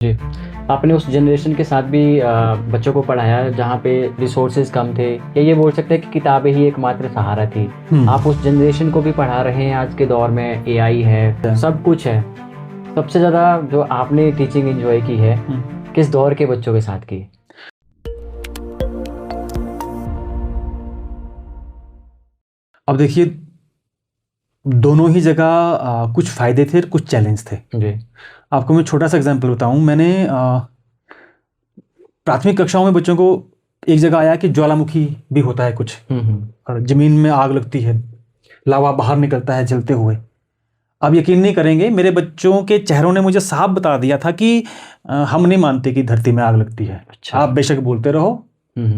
जी, आपने उस जनरेशन के साथ भी बच्चों को पढ़ाया जहाँ पे रिसोर्सेज कम थे, या ये बोल सकते हैं कि किताबें ही एकमात्र सहारा थी। आप उस जनरेशन को भी पढ़ा रहे हैं। आज के दौर में एआई है, सब कुछ है। सबसे ज़्यादा जो आपने टीचिंग एंजॉय की है, किस दौर के बच्चों के साथ की? अब देखिए, दोनों ही जगह कुछ फ़ायदे थे, कुछ चैलेंज थे। जी। आपको मैं छोटा सा एग्जांपल बताऊं। मैंने प्राथमिक कक्षाओं में बच्चों को एक जगह आया कि ज्वालामुखी भी होता है कुछ, और ज़मीन में आग लगती है, लावा बाहर निकलता है जलते हुए। आप यकीन नहीं करेंगे, मेरे बच्चों के चेहरों ने मुझे साफ बता दिया था कि हम नहीं मानते कि धरती में आग लगती है। अच्छा। आप बेशक बोलते रहो,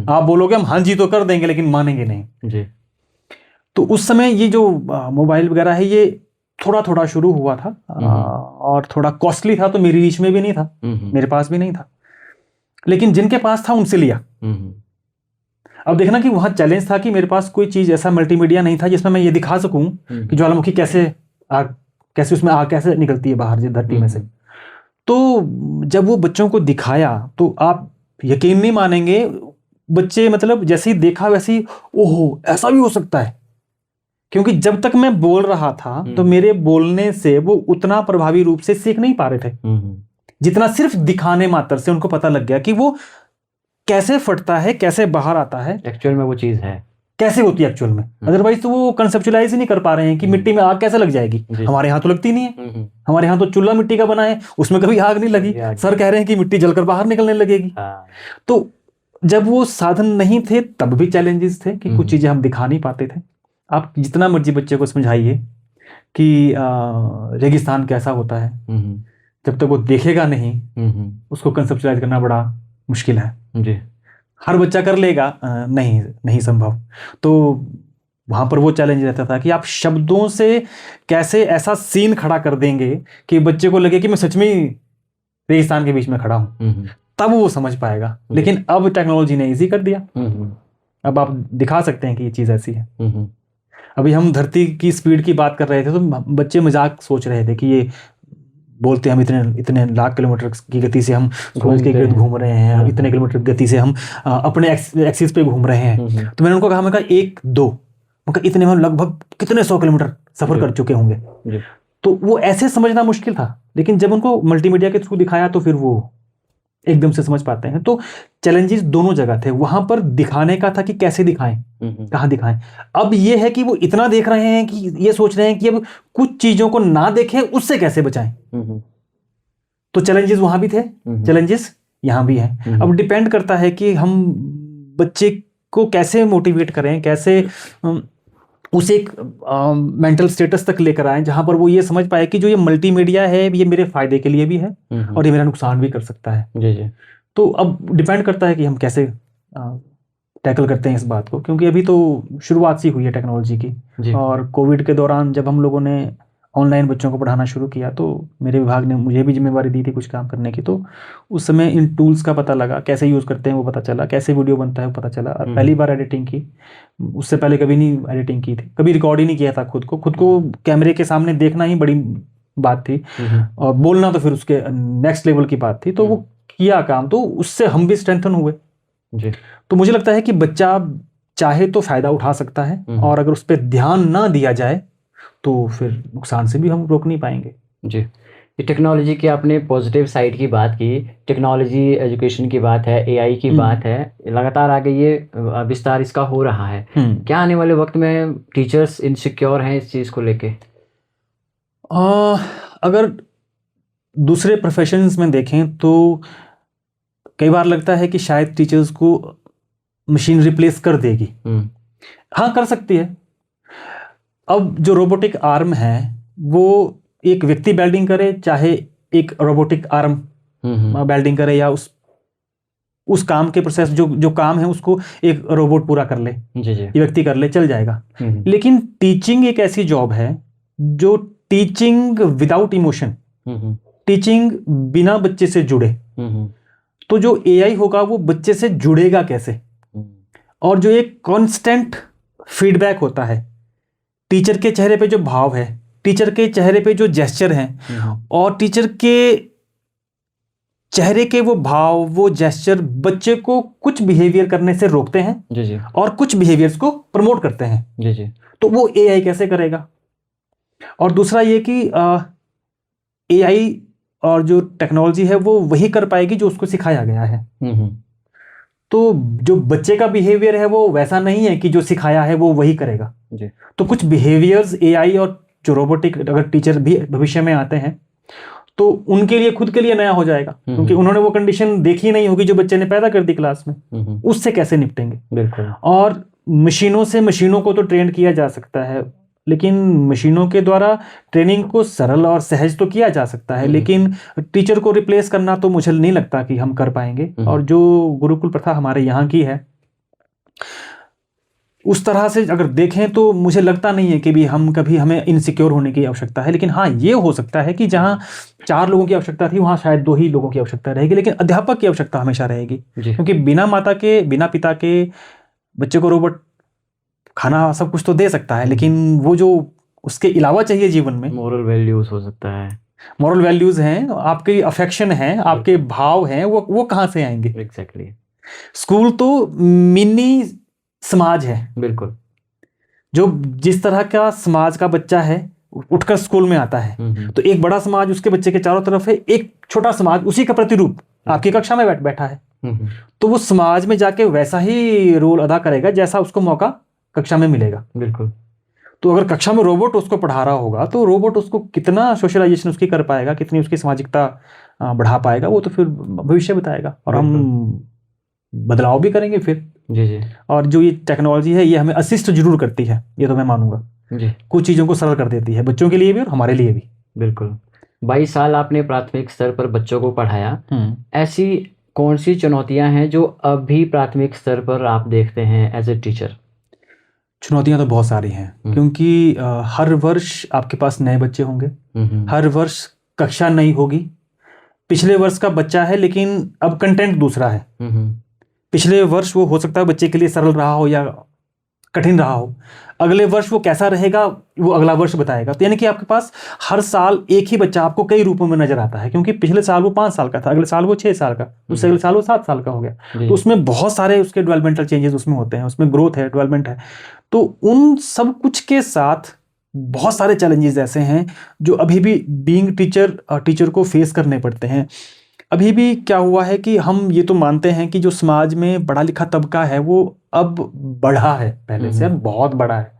आप बोलोगे हम हाँ जी तो कर देंगे, लेकिन मानेंगे नहीं। जी। तो उस समय ये जो मोबाइल वगैरह है, ये थोड़ा थोड़ा शुरू हुआ था, और थोड़ा कॉस्टली था, तो मेरी रीच में भी नहीं था, मेरे पास भी नहीं था। लेकिन जिनके पास था उनसे लिया। अब देखना कि वहां चैलेंज था कि मेरे पास कोई चीज ऐसा मल्टीमीडिया नहीं था जिसमें मैं ये दिखा सकूं कि ज्वालामुखी कैसे उसमें आग कैसे निकलती है बाहर धरती में से। तो जब वो बच्चों को दिखाया तो आप यकीन नहीं मानेंगे, बच्चे मतलब जैसे ही देखा वैसे ही ओहो ऐसा भी हो सकता है। क्योंकि जब तक मैं बोल रहा था तो मेरे बोलने से वो उतना प्रभावी रूप से सीख नहीं पा रहे थे, जितना सिर्फ दिखाने मात्र से उनको पता लग गया कि वो कैसे फटता है, कैसे बाहर आता है, एक्चुअल में वो चीज़ है, कैसे होती है एक्चुअल में। अदरवाइज तो वो कंसेप्चुलाइज ही नहीं कर पा रहे हैं कि मिट्टी में आग कैसे लग जाएगी। हमारे यहाँ तो लगती नहीं है, हमारे यहाँ तो चूल्हा मिट्टी का बना है, उसमें कभी आग नहीं लगी। सर कह रहे हैं कि मिट्टी जलकर बाहर निकलने लगेगी। तो जब वो साधन नहीं थे तब भी चैलेंजेस थे कि कुछ चीजें हम दिखा नहीं पाते थे। आप जितना मर्जी बच्चे को समझाइए कि रेगिस्तान कैसा होता है, जब तक वो देखेगा नहीं उसको कंसेप्चुलाइज करना बड़ा मुश्किल है। जी। हर बच्चा कर लेगा, नहीं संभव। तो वहां पर वो चैलेंज रहता था कि आप शब्दों से कैसे ऐसा सीन खड़ा कर देंगे कि बच्चे को लगे कि मैं सच में ही रेगिस्तान के बीच में खड़ा हूं, तब वो समझ पाएगा। लेकिन अब टेक्नोलॉजी ने इजी कर दिया। अब आप दिखा सकते हैं कि ये चीज ऐसी है। अभी हम धरती की स्पीड की बात कर रहे थे तो बच्चे मजाक सोच रहे थे कि ये बोलते हम इतने इतने लाख किलोमीटर की गति से हम सूरज के इर्द घूम रहे हैं, इतने किलोमीटर की गति से हम अपने एक्सिस पे घूम रहे हैं। तो मैंने उनको कहा, मैं कहा 1 2, मैं कहा इतने में हम लगभग कितने 100 किलोमीटर सफर कर चुके होंगे। तो वो ऐसे समझना मुश्किल था, लेकिन जब उनको मल्टीमीडिया के थ्रू दिखाया तो फिर वो एकदम से समझ पाते हैं। तो चैलेंजेस दोनों जगह थे। वहां पर दिखाने का था कि कैसे दिखाएं, कहाँ दिखाएं। अब ये है कि वो इतना देख रहे हैं कि ये सोच रहे हैं कि अब कुछ चीजों को ना देखें, उससे कैसे बचाएं। तो चैलेंजेस वहां भी थे, चैलेंजेस यहां भी हैं। अब डिपेंड करता है कि हम बच्चे को कैसे मोटिवेट करें, कैसे उसे एक मेंटल स्टेटस तक लेकर आए जहां पर वो ये समझ पाए कि जो ये मल्टीमीडिया है ये मेरे फायदे के लिए भी है और ये मेरा नुकसान भी कर सकता है। जी। तो अब डिपेंड करता है कि हम कैसे टैकल करते हैं इस बात को, क्योंकि अभी तो शुरुआत सी हुई है टेक्नोलॉजी की। और कोविड के दौरान जब हम लोगों ने ऑनलाइन बच्चों को पढ़ाना शुरू किया तो मेरे विभाग ने मुझे भी जिम्मेवारी दी थी कुछ काम करने की। तो उस समय इन टूल्स का पता लगा, कैसे यूज़ करते हैं वो पता चला, कैसे वीडियो बनता है वो पता चला। और पहली बार एडिटिंग की, उससे पहले कभी नहीं एडिटिंग की थी, कभी रिकॉर्ड ही नहीं किया था। खुद को कैमरे के सामने देखना ही बड़ी बात थी, और बोलना तो फिर उसके नेक्स्ट लेवल की बात थी। तो वो किया काम, तो उससे हम भी स्ट्रेंथन हुए। तो मुझे लगता है कि बच्चा चाहे तो फायदा उठा सकता है, और अगर उस पर ध्यान ना दिया जाए तो फिर नुकसान से भी हम रोक नहीं पाएंगे। जी, ये टेक्नोलॉजी की आपने पॉजिटिव साइड की बात की, टेक्नोलॉजी एजुकेशन की बात है, एआई की बात है, लगातार आगे ये विस्तार इसका हो रहा है। क्या आने वाले वक्त में टीचर्स इनसिक्योर हैं इस चीज़ को लेके? अगर दूसरे प्रोफेशंस में देखें तो कई बार लगता है कि शायद टीचर्स को मशीन रिप्लेस कर देगी। हाँ, कर सकती है। अब जो रोबोटिक आर्म है वो एक व्यक्ति वेल्डिंग करे, चाहे एक रोबोटिक आर्म वेल्डिंग करे, या उस काम के प्रोसेस जो काम है उसको एक रोबोट पूरा कर ले, ये व्यक्ति कर ले, चल जाएगा। लेकिन टीचिंग एक ऐसी जॉब है जो टीचिंग विदाउट इमोशन, टीचिंग बिना बच्चे से जुड़े। तो जो एआई होगा वो बच्चे से जुड़ेगा कैसे, और जो एक कांस्टेंट फीडबैक होता है, टीचर के चेहरे पे जो भाव है, टीचर के चेहरे पे जो जेस्चर हैं, और टीचर के चेहरे के वो भाव, वो जेस्चर बच्चे को कुछ बिहेवियर करने से रोकते हैं जी जी और कुछ बिहेवियर्स को प्रमोट करते हैं। जी जी तो वो एआई कैसे करेगा? और दूसरा ये कि एआई और जो टेक्नोलॉजी है वो वही कर पाएगी जो उसको सिखाया गया है। तो जो बच्चे का बिहेवियर है वो वैसा नहीं है कि जो सिखाया है वो वही करेगा जी तो कुछ बिहेवियर्स एआई और जो रोबोटिक अगर टीचर भी भविष्य में आते हैं तो उनके लिए खुद के लिए नया हो जाएगा, क्योंकि उन्होंने वो कंडीशन देखी नहीं होगी जो बच्चे ने पैदा कर दी क्लास में। उससे कैसे निपटेंगे? बिल्कुल। और मशीनों से मशीनों को तो ट्रेन किया जा सकता है, लेकिन मशीनों के द्वारा ट्रेनिंग को सरल और सहज तो किया जा सकता है, लेकिन टीचर को रिप्लेस करना तो मुझे नहीं लगता कि हम कर पाएंगे। और जो गुरुकुल प्रथा हमारे यहाँ की है उस तरह से अगर देखें तो मुझे लगता नहीं है कि भी हमें इनसिक्योर होने की आवश्यकता है। लेकिन हाँ, ये हो सकता है कि जहाँ 4 लोगों की आवश्यकता थी वहाँ शायद 2 ही लोगों की आवश्यकता रहेगी, लेकिन अध्यापक की आवश्यकता हमेशा रहेगी, क्योंकि बिना माता के बिना पिता के बच्चे को रोबोट खाना सब कुछ तो दे सकता है, लेकिन वो जो उसके अलावा चाहिए जीवन में, मोरल वैल्यूज हो सकता है, मॉरल वैल्यूज हैं, आपके अफेक्शन है, आपके भाव हैं, वो कहाँ से आएंगे? एग्जैक्टली। स्कूल तो मिनी समाज है। बिल्कुल। जो जिस तरह का समाज का बच्चा है उठकर स्कूल में आता है तो एक बड़ा समाज उसके बच्चे के चारों तरफ है, एक छोटा समाज उसी का प्रतिरूप आपकी कक्षा में बैठा है। तो वो समाज में जाके वैसा ही रोल अदा करेगा जैसा उसको मौका कक्षा में मिलेगा। बिल्कुल। तो अगर कक्षा में रोबोट उसको पढ़ा रहा होगा तो रोबोट उसको कितना सोशलाइजेशन उसकी कर पाएगा, कितनी उसकी सामाजिकता बढ़ा पाएगा, वो तो फिर भविष्य बताएगा और हम बदलाव भी करेंगे फिर। जी जी। और जो ये टेक्नोलॉजी है ये हमें असिस्ट जरूर करती है, ये तो मैं मानूंगा जी। कुछ चीज़ों को सरल कर देती है बच्चों के लिए भी और हमारे लिए भी। बिल्कुल। 22 साल आपने प्राथमिक स्तर पर बच्चों को पढ़ाया, ऐसी कौन सी चुनौतियां हैं जो अभी प्राथमिक स्तर पर आप देखते हैं एज ए टीचर? चुनौतियां तो बहुत सारी हैं, क्योंकि हर वर्ष आपके पास नए बच्चे होंगे, हर वर्ष कक्षा नई होगी। पिछले वर्ष का बच्चा है लेकिन अब कंटेंट दूसरा है। पिछले वर्ष वो हो सकता है बच्चे के लिए सरल रहा हो या कठिन रहा हो, अगले वर्ष वो कैसा रहेगा वो अगला वर्ष बताएगा। तो यानी कि आपके पास हर साल एक ही बच्चा आपको कई रूपों में नजर आता है, क्योंकि पिछले साल वो 5 साल का था, अगले साल वो 6 साल का, उससे अगले साल वो 7 साल का हो गया। तो उसमें बहुत सारे उसके डेवलपमेंटल चेंजेस उसमें होते हैं, उसमें ग्रोथ है, डेवलपमेंट है। तो उन सब कुछ के साथ बहुत सारे चैलेंजेस ऐसे हैं जो अभी भी बीइंग टीचर को फेस करने पड़ते हैं। अभी भी क्या हुआ है कि हम ये तो मानते हैं कि जो समाज में पढ़ा लिखा तबका है वो अब बढ़ा है, पहले से अब बहुत बड़ा है,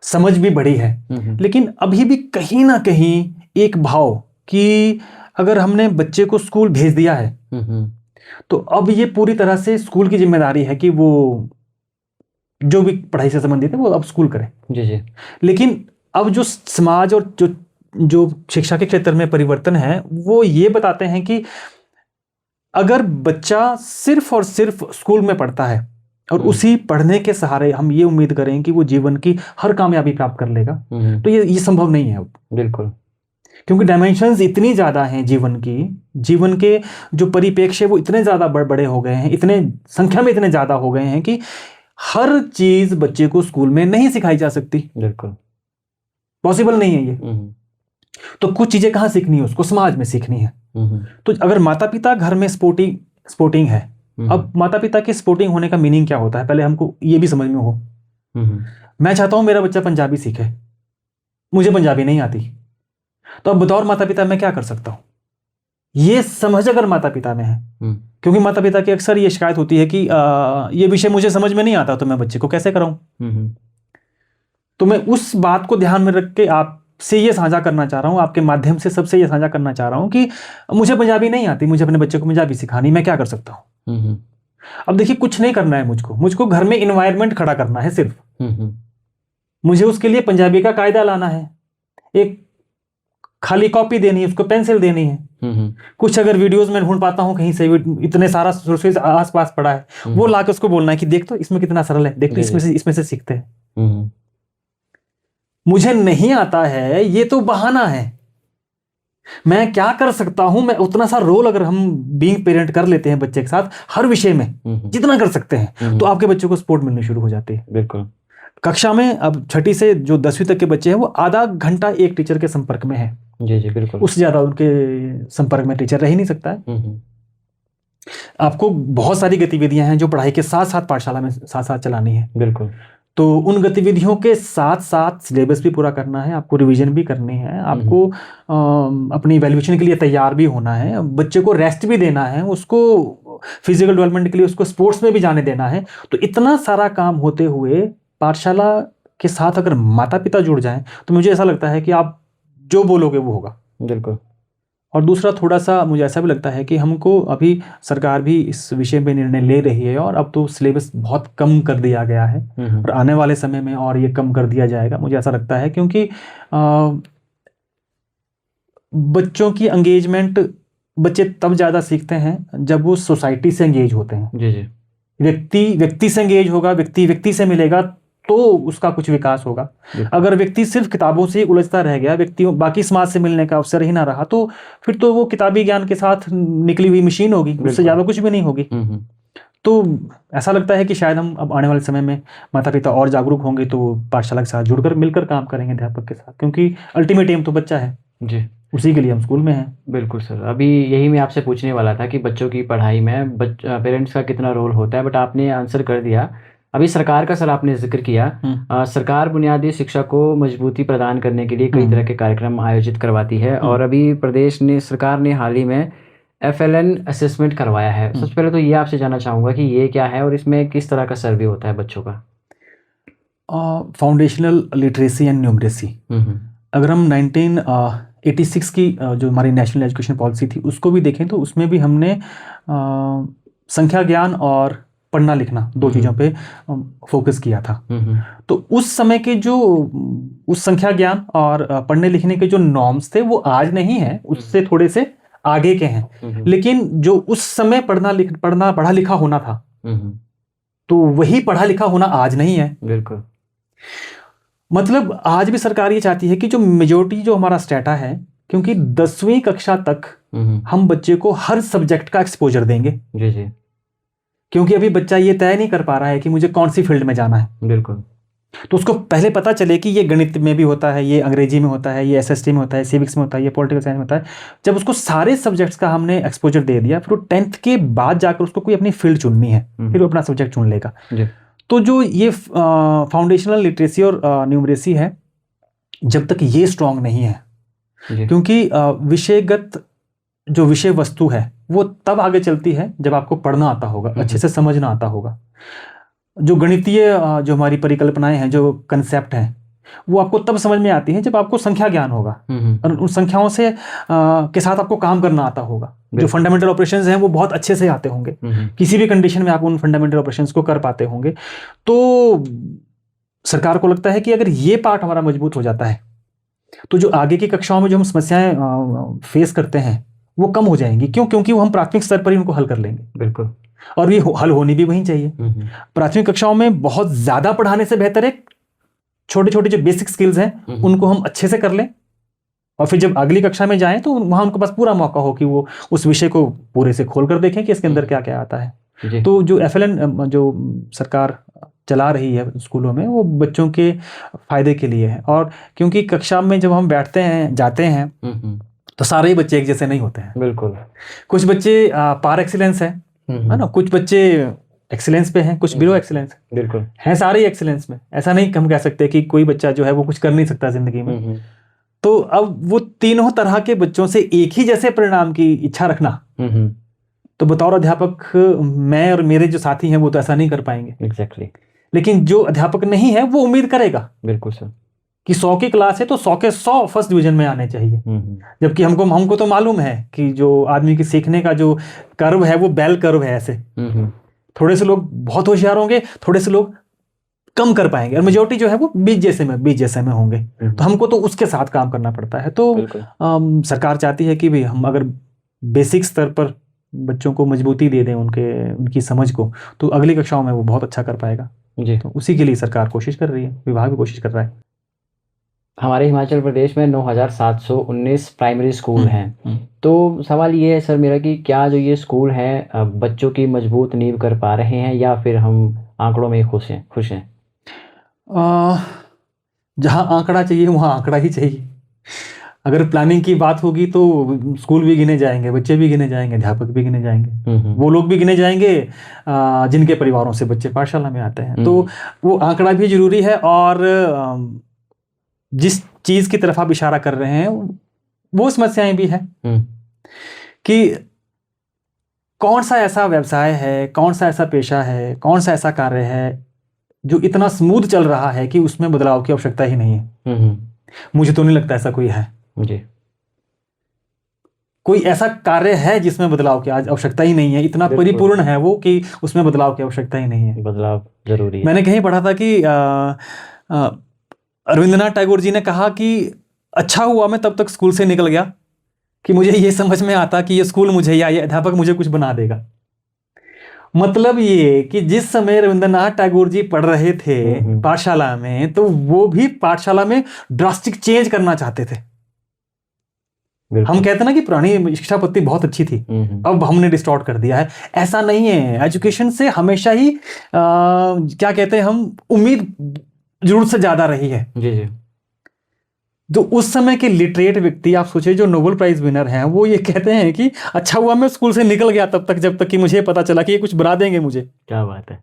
समझ भी बढ़ी है, लेकिन अभी भी कहीं ना कहीं एक भाव कि अगर हमने बच्चे को स्कूल भेज दिया है तो अब ये पूरी तरह से स्कूल की जिम्मेदारी है कि वो जो भी पढ़ाई से संबंधित है वो अब स्कूल करे। जी जी। लेकिन अब जो समाज और जो शिक्षा के क्षेत्र में परिवर्तन है वो ये बताते हैं कि अगर बच्चा सिर्फ और सिर्फ स्कूल में पढ़ता है और उसी पढ़ने के सहारे हम ये उम्मीद करें कि वो जीवन की हर कामयाबी प्राप्त कर लेगा तो ये संभव नहीं है। बिल्कुल। क्योंकि डायमेंशंस इतनी ज़्यादा हैं जीवन के जो परिप्रेक्ष्य वो इतने ज़्यादा बड़े हो गए हैं, इतने संख्या में इतने ज़्यादा हो गए हैं कि हर चीज़ बच्चे को स्कूल में नहीं सिखाई जा सकती। बिल्कुल पॉसिबल नहीं है ये। तो कुछ चीज़ें कहाँ सीखनी है, उसको समाज में सीखनी है। तो अगर माता पिता घर में स्पोर्टिंग है, अब माता पिता के स्पोर्टिंग होने का मीनिंग क्या होता है पहले हमको ये भी समझ में हो। मैं चाहता हूं मेरा बच्चा पंजाबी सीखे, मुझे पंजाबी नहीं आती, तो अब बतौर माता पिता मैं क्या कर सकता हूं, ये समझ अगर माता पिता में है। क्योंकि माता पिता की अक्सर ये शिकायत होती है कि ये विषय मुझे समझ में नहीं आता तो मैं बच्चे को कैसे कराऊं। तो मैं उस बात को ध्यान में रख के आपसे ये साझा करना चाह रहा हूं, आपके माध्यम से सबसे ये साझा करना चाह रहा हूं कि मुझे पंजाबी नहीं आती, मुझे अपने बच्चे को पंजाबी सिखानी, मैं क्या कर सकता हूं। अब देखिए कुछ नहीं करना है, मुझको घर में इन्वायरमेंट खड़ा करना है सिर्फ। मुझे उसके लिए पंजाबी का कायदा लाना है, एक खाली कॉपी देनी है, उसको पेंसिल देनी है। कुछ अगर वीडियोस में ढूंढ पाता हूं कहीं से, इतने सारा सोर्सेज आसपास पड़ा है, वो लाके उसको बोलना है कि देख तो इसमें कितना सरल है, देख तो इसमें से सीखते हैं। मुझे नहीं आता है ये तो बहाना है, मैं क्या कर सकता हूं, मैं उतना सा रोल अगर हम बीइंग पेरेंट कर लेते हैं बच्चे के साथ हर विषय में जितना कर सकते हैं तो आपके बच्चे को सपोर्ट मिलनी शुरू हो जाती है। बिल्कुल। कक्षा में अब 6ठी से जो 10वीं तक के बच्चे हैं वो आधा घंटा एक टीचर के संपर्क में है। जी जी बिल्कुल। उससे ज्यादा उनके संपर्क में टीचर रह ही नहीं सकता है। आपको बहुत सारी गतिविधियां हैं जो पढ़ाई के साथ साथ पाठशाला में साथ साथ चलानी है। बिल्कुल। तो उन गतिविधियों के साथ साथ सिलेबस भी पूरा करना है, आपको रिवीजन भी करनी है, आपको अपनी वैल्यूएशन के लिए तैयार भी होना है, बच्चे को रेस्ट भी देना है, उसको फिजिकल डेवलपमेंट के लिए उसको स्पोर्ट्स में भी जाने देना है। तो इतना सारा काम होते हुए पाठशाला के साथ अगर माता पिता जुड़ जाएं तो मुझे ऐसा लगता है कि आप जो बोलोगे वो होगा। बिल्कुल। और दूसरा थोड़ा सा मुझे ऐसा भी लगता है कि हमको अभी सरकार भी इस विषय में निर्णय ले रही है, और अब तो सिलेबस बहुत कम कर दिया गया है और आने वाले समय में और ये कम कर दिया जाएगा, मुझे ऐसा लगता है, क्योंकि बच्चों की एंगेजमेंट बच्चे तब ज़्यादा सीखते हैं जब वो सोसाइटी से एंगेज होते हैं। जी जी। व्यक्ति से एंगेज होगा, व्यक्ति से मिलेगा तो उसका कुछ विकास होगा। अगर व्यक्ति सिर्फ किताबों से उलझता रह गया, व्यक्तियों बाकी समाज से मिलने का अवसर ही ना रहा, तो फिर तो वो किताबी ज्ञान के साथ निकली हुई मशीन होगी, उससे ज़्यादा कुछ भी नहीं होगी। तो ऐसा लगता है कि शायद हम अब आने वाले समय में माता पिता और जागरूक होंगे तो पाठशाला के साथ जुड़कर मिलकर काम करेंगे अध्यापक के साथ, क्योंकि अल्टीमेट एम तो बच्चा है जी, उसी के लिए हम स्कूल में हैं। बिल्कुल सर, अभी यही मैं आपसे पूछने वाला था कि बच्चों की पढ़ाई में पेरेंट्स का कितना रोल होता है, बट आपने आंसर कर दिया। अभी सरकार का सर आपने जिक्र किया, सरकार बुनियादी शिक्षा को मजबूती प्रदान करने के लिए कई तरह के कार्यक्रम आयोजित करवाती है, और अभी सरकार ने हाल ही में FLN असेसमेंट करवाया है। सबसे पहले तो ये आपसे जानना चाहूँगा कि ये क्या है और इसमें किस तरह का सर्वे होता है बच्चों का? फाउंडेशनल लिटरेसी एंड न्यूमरेसी, अगर हम 1986 की जो हमारी नेशनल एजुकेशन पॉलिसी थी उसको भी देखें तो उसमें भी हमने संख्या ज्ञान और पढ़ना लिखना दो चीज़ों पे फोकस किया था। तो उस समय के जो उस संख्या ज्ञान और पढ़ने लिखने के जो नॉर्म्स थे वो आज नहीं है, उससे थोड़े से आगे के हैं, लेकिन जो उस समय पढ़ा लिखा होना था तो वही पढ़ा लिखा होना आज नहीं है। बिल्कुल। मतलब आज भी सरकार ये चाहती है कि जो मेजोरिटी जो हमारा स्टेटा है, क्योंकि 10वीं कक्षा तक हम बच्चे को हर सब्जेक्ट का एक्सपोजर देंगे। जी जी। क्योंकि अभी बच्चा ये तय नहीं कर पा रहा है कि मुझे कौन सी फील्ड में जाना है। बिल्कुल। तो उसको पहले पता चले कि ये गणित में भी होता है, ये अंग्रेजी में होता है, ये SST में होता है, सिविक्स में होता है, ये पॉलिटिकल साइंस में होता है। जब उसको सारे सब्जेक्ट्स का हमने एक्सपोजर दे दिया, फिर 10th के बाद जाकर उसको कोई अपनी फील्ड चुननी है, फिर वो अपना सब्जेक्ट चुन लेगा। तो जो ये फाउंडेशनल लिटरेसी और न्यूमरेसी है, जब तक ये स्ट्रांग नहीं है, क्योंकि विषयगत जो विषय वस्तु है वो तब आगे चलती है जब आपको पढ़ना आता होगा, अच्छे से समझना आता होगा। जो गणितीय जो हमारी परिकल्पनाएं हैं, जो कंसेप्ट हैं, वो आपको तब समझ में आती है जब आपको संख्या ज्ञान होगा और उन संख्याओं से के साथ आपको काम करना आता होगा। जो फंडामेंटल ऑपरेशंस हैं वो बहुत अच्छे से आते होंगे, किसी भी कंडीशन में आप उन फंडामेंटल ऑपरेशंस को कर पाते होंगे। तो सरकार को लगता है कि अगर ये पार्ट हमारा मजबूत हो जाता है तो जो आगे की कक्षाओं में जो हम समस्याएं फेस करते हैं वो कम हो जाएंगी। क्यों? क्योंकि वो हम प्राथमिक स्तर पर ही उनको हल कर लेंगे। बिल्कुल। और ये हल होनी भी वहीं चाहिए। प्राथमिक कक्षाओं में बहुत ज्यादा पढ़ाने से बेहतर है छोटे छोटे जो बेसिक स्किल्स हैं उनको हम अच्छे से कर लें, और फिर जब अगली कक्षा में जाएं तो वहां उनके पास पूरा मौका हो कि वो उस विषय को पूरे से खोल कर देखें कि इसके अंदर क्या क्या आता है। तो जो FLN जो सरकार चला रही है स्कूलों में, वो बच्चों के फायदे के लिए है। और क्योंकि कक्षा में जब हम बैठते हैं जाते हैं तो सारे ही बच्चे एक जैसे नहीं होते हैं। बिल्कुल। कुछ बच्चे पार एक्सीलेंस है ना, कुछ बच्चे एक्सीलेंस पे हैं, कुछ बिलो एक्सीलेंस बिल्कुल हैं, सारे ही एक्सीलेंस में। ऐसा नहीं हम कह सकते कि कोई बच्चा जो है वो कुछ कर नहीं सकता जिंदगी में। तो अब वो तीनों तरह के बच्चों से एक ही जैसे परिणाम की इच्छा रखना, तो बतौर अध्यापक मैं और मेरे जो साथी हैं वो तो ऐसा नहीं कर पाएंगे। एग्जैक्टली। लेकिन जो अध्यापक नहीं है वो उम्मीद करेगा बिल्कुल सर कि 100 की क्लास है तो 100 के 100 फर्स्ट डिवीजन में आने चाहिए। जबकि हमको तो मालूम है कि जो आदमी के सीखने का जो कर्व है वो बेल कर्व है। ऐसे थोड़े से लोग बहुत होशियार होंगे, थोड़े से लोग कम कर पाएंगे, और मेजोरिटी जो है वो बीच जैसे में होंगे। तो हमको तो उसके साथ काम करना पड़ता है। तो सरकार चाहती है कि भाई हम अगर बेसिक स्तर पर बच्चों को मजबूती दे दें उनकी समझ को, तो अगली कक्षाओं में वो बहुत अच्छा कर पाएगा जी। तो उसी के लिए सरकार कोशिश कर रही है, विभाग भी कोशिश कर रहा है। हमारे हिमाचल प्रदेश में 9,719 प्राइमरी स्कूल हैं। तो सवाल ये है सर मेरा कि क्या जो ये स्कूल हैं बच्चों की मजबूत नींव कर पा रहे हैं, या फिर हम आंकड़ों में खुश हैं? जहाँ आंकड़ा चाहिए वहाँ आंकड़ा ही चाहिए। अगर प्लानिंग की बात होगी तो स्कूल भी गिने जाएंगे, बच्चे भी गिने जाएंगे, अध्यापक भी गिने जाएंगे, वो लोग भी गिने जाएंगे जिनके परिवारों से बच्चे पाठशाला में आते हैं। तो वो आंकड़ा भी जरूरी है। और जिस चीज की तरफ आप इशारा कर रहे हैं वो समस्याएं भी है कि कौन सा ऐसा व्यवसाय है, कौन सा ऐसा पेशा है, कौन सा ऐसा कार्य है जो इतना स्मूथ चल रहा है कि उसमें बदलाव की आवश्यकता ही नहीं है। मुझे तो नहीं लगता ऐसा कोई है। जी। कोई ऐसा कार्य है जिसमें बदलाव की आज आवश्यकता ही नहीं है, इतना परिपूर्ण है वो कि उसमें बदलाव की आवश्यकता ही नहीं है। बदलाव जरूरी है। मैंने कहीं पढ़ा था कि रविंद्रनाथ टैगोर जी ने कहा कि अच्छा हुआ मैं तब तक स्कूल से निकल गया कि मुझे ये समझ में आता कि ये स्कूल मुझे या ये अध्यापक मुझे कुछ बना देगा। मतलब ये कि जिस समय रविंद्रनाथ टैगोर जी पढ़ रहे थे पाठशाला में, तो वो भी पाठशाला में ड्रास्टिक चेंज करना चाहते थे। हम कहते हैं ना कि पुरानी शिक्षा पद्धति बहुत अच्छी थी, अब हमने डिस्टॉर्ट कर दिया है। ऐसा नहीं है। एजुकेशन से हमेशा ही क्या कहते हैं हम, उम्मीद जरूरत से ज्यादा रही है। जी जी। जो उस समय के लिटरेट व्यक्ति, आप सोचिए जो नोबेल प्राइज विनर हैं, वो ये कहते हैं कि अच्छा हुआ मैं स्कूल से निकल गया तब तक, जब तक कि मुझे पता चला कि ये कुछ बना देंगे मुझे। क्या बात है।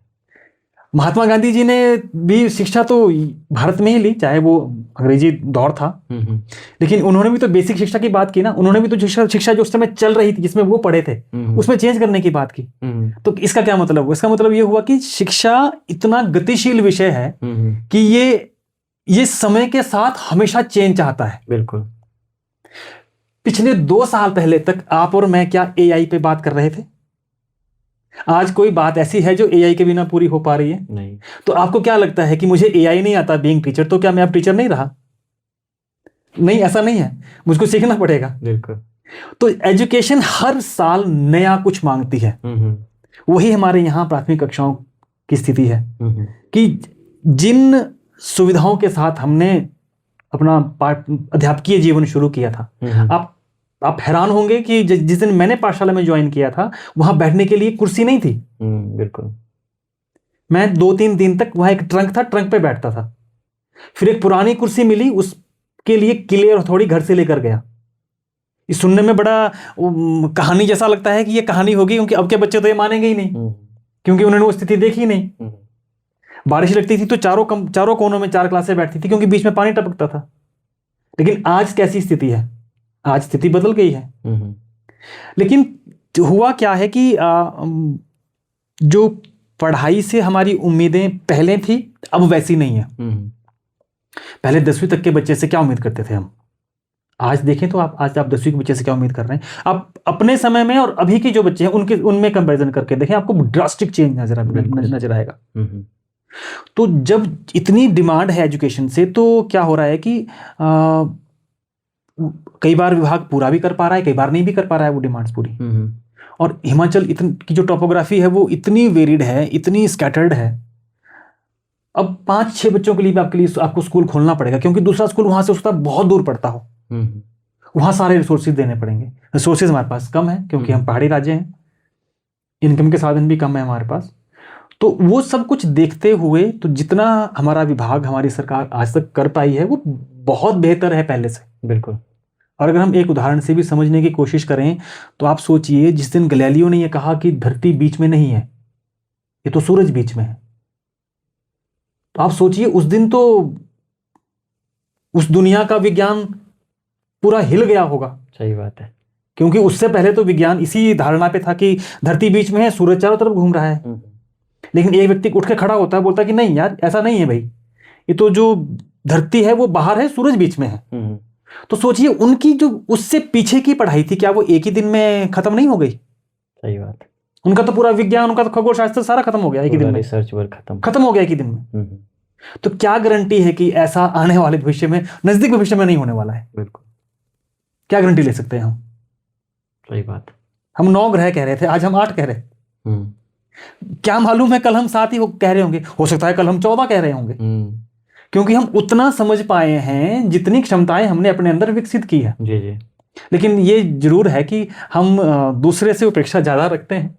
महात्मा गांधी जी ने भी शिक्षा तो भारत में ही ली, चाहे वो अंग्रेजी दौर था, लेकिन उन्होंने भी तो बेसिक शिक्षा की बात की ना। उन्होंने भी तो शिक्षा जो उस समय चल रही थी, जिसमें वो पढ़े थे, उसमें चेंज करने की बात की। तो इसका क्या मतलब हुआ? इसका मतलब ये हुआ कि शिक्षा इतना गतिशील विषय है कि ये समय के साथ हमेशा चेंज चाहता है। बिल्कुल। पिछले 2 साल पहले तक आप और मैं क्या एआई पे बात कर रहे थे? आज कोई बात ऐसी है जो एआई के बिना पूरी हो पा रही है? नहीं। तो आपको क्या लगता है कि मुझे एआई नहीं आता बीइंग टीचर, तो क्या मैं अब टीचर नहीं रहा? नहीं, ऐसा नहीं है, मुझको सीखना पड़ेगा। बिल्कुल। तो एजुकेशन हर साल नया कुछ मांगती है। वही हमारे यहाँ प्राथमिक कक्षाओं की स्थिति है कि जिन सुविधाओं के साथ हमने अपना अध्यापकीय जीवन शुरू किया था, आप हैरान होंगे कि जिस दिन मैंने पाठशाला में ज्वाइन किया था, वहां बैठने के लिए कुर्सी नहीं थी। बिल्कुल। मैं 2-3 दिन तक वहां एक ट्रंक था, ट्रंक पे बैठता था। फिर एक पुरानी कुर्सी मिली, उसके लिए किले और थोड़ी घर से लेकर गया। इस सुनने में बड़ा कहानी जैसा लगता है कि ये कहानी होगी, क्योंकि अब के बच्चे तो ये मानेंगे ही नहीं, क्योंकि उन्होंने वो स्थिति देखी नहीं। बारिश लगती थी तो चारों कोनों में 4 क्लासें बैठती थी, क्योंकि बीच में पानी टपकता था। लेकिन आज कैसी स्थिति है? आज स्थिति बदल गई है। लेकिन हुआ क्या है कि जो पढ़ाई से हमारी उम्मीदें पहले थी, अब वैसी नहीं है। पहले 10वीं तक के बच्चे से क्या उम्मीद करते थे हम? आज देखें तो आज आप 10वीं के बच्चे से क्या उम्मीद कर रहे हैं? आप अपने समय में और अभी के जो बच्चे हैं उनमें कंपैरिजन करके देखें, आपको ड्रास्टिक चेंज नजर आएगा। तो जब इतनी डिमांड है एजुकेशन से, तो क्या हो रहा है कि कई बार विभाग पूरा भी कर पा रहा है, कई बार नहीं भी कर पा रहा है वो डिमांड्स पूरी। और हिमाचल की जो टोपोग्राफी है वो इतनी वेरिड है, इतनी स्कैटर्ड है। अब 5-6 बच्चों के लिए आपको स्कूल खोलना पड़ेगा, क्योंकि दूसरा स्कूल वहां से उसका बहुत दूर पड़ता हो। वहां सारे रिसोर्सेज देने पड़ेंगे। रिसोर्सेज हमारे पास कम है, क्योंकि हम पहाड़ी राज्य हैं, इनकम के साधन भी कम है हमारे पास। तो वो सब कुछ देखते हुए, तो जितना हमारा विभाग, हमारी सरकार आज तक कर पाई है, वो बहुत बेहतर है पहले से। बिल्कुल। और अगर हम एक उदाहरण से भी समझने की कोशिश करें, तो आप सोचिए, जिस दिन गैलीलियो ने यह कहा कि धरती बीच में नहीं है, ये तो सूरज बीच में है, तो आप सोचिए उस दिन तो उस दुनिया का विज्ञान पूरा हिल गया होगा। सही बात है। क्योंकि उससे पहले तो विज्ञान इसी धारणा पे था कि धरती बीच में है, सूरज चारों तरफ घूम रहा है। लेकिन एक व्यक्ति उठ के खड़ा होता है, बोलता है कि नहीं यार, ऐसा नहीं है भाई, ये तो जो धरती है वो बाहर है, सूरज बीच में है। तो सोचिए उनकी जो उससे पीछे की पढ़ाई थी, क्या वो एक ही दिन में खत्म नहीं हो गई? सही बात। उनका तो पूरा विज्ञान, उनका तो खगोल शास्त्र सारा खत्म हो गया एक ही दिन में। रिसर्च वर्क खत्म हो गया एक ही दिन में। तो क्या गारंटी है कि ऐसा आने वाले भविष्य में, नजदीक भविष्य में नहीं होने वाला है? बिल्कुल। क्या गारंटी ले सकते हैं हम? सही बात। हम 9 ग्रह कह रहे थे, आज हम 8 कह रहे। क्या मालूम है कल हम 7 ही कह रहे होंगे, हो सकता है कल हम 14 कह रहे होंगे। क्योंकि हम उतना समझ पाए हैं जितनी क्षमताएं हमने अपने अंदर विकसित की है। जी जी। लेकिन ये जरूर है कि हम दूसरे से अपेक्षा ज्यादा रखते हैं,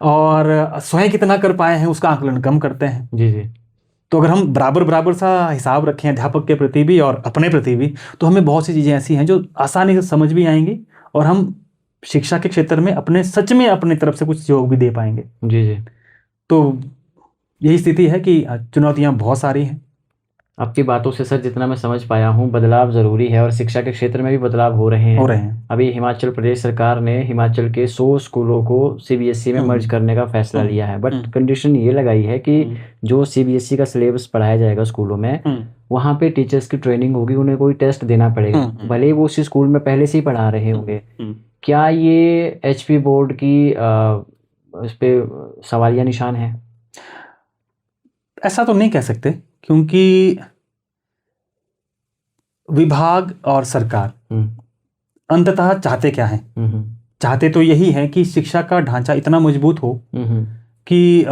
और स्वयं कितना कर पाए हैं उसका आकलन कम करते हैं। जी जी। तो अगर हम बराबर बराबर सा हिसाब रखें अध्यापक के प्रति भी और अपने प्रति भी, तो हमें बहुत सी चीज़ें ऐसी हैं जो आसानी से समझ भी आएंगी और हम शिक्षा के क्षेत्र में अपने सच में अपने तरफ से कुछ सहयोग भी दे पाएंगे। जी जी। तो यही स्थिति है कि चुनौतियाँ बहुत सारी हैं। आपकी बातों से सर जितना मैं समझ पाया हूँ, बदलाव ज़रूरी है और शिक्षा के क्षेत्र में भी बदलाव हो रहे हैं। अभी हिमाचल प्रदेश सरकार ने हिमाचल के 100 स्कूलों को सीबीएसई में मर्ज करने का फैसला लिया है, बट कंडीशन ये लगाई है कि जो सीबीएसई का सिलेबस पढ़ाया जाएगा स्कूलों में, वहाँ पे टीचर्स की ट्रेनिंग होगी, उन्हें कोई टेस्ट देना पड़ेगा, भले ही वो उसी स्कूल में पहले से ही पढ़ा रहे होंगे। क्या ये एचपी बोर्ड की इस पे सवालिया निशान है? ऐसा तो नहीं कह सकते, क्योंकि विभाग और सरकार अंततः चाहते क्या है? चाहते तो यही है कि शिक्षा का ढांचा इतना मजबूत हो कि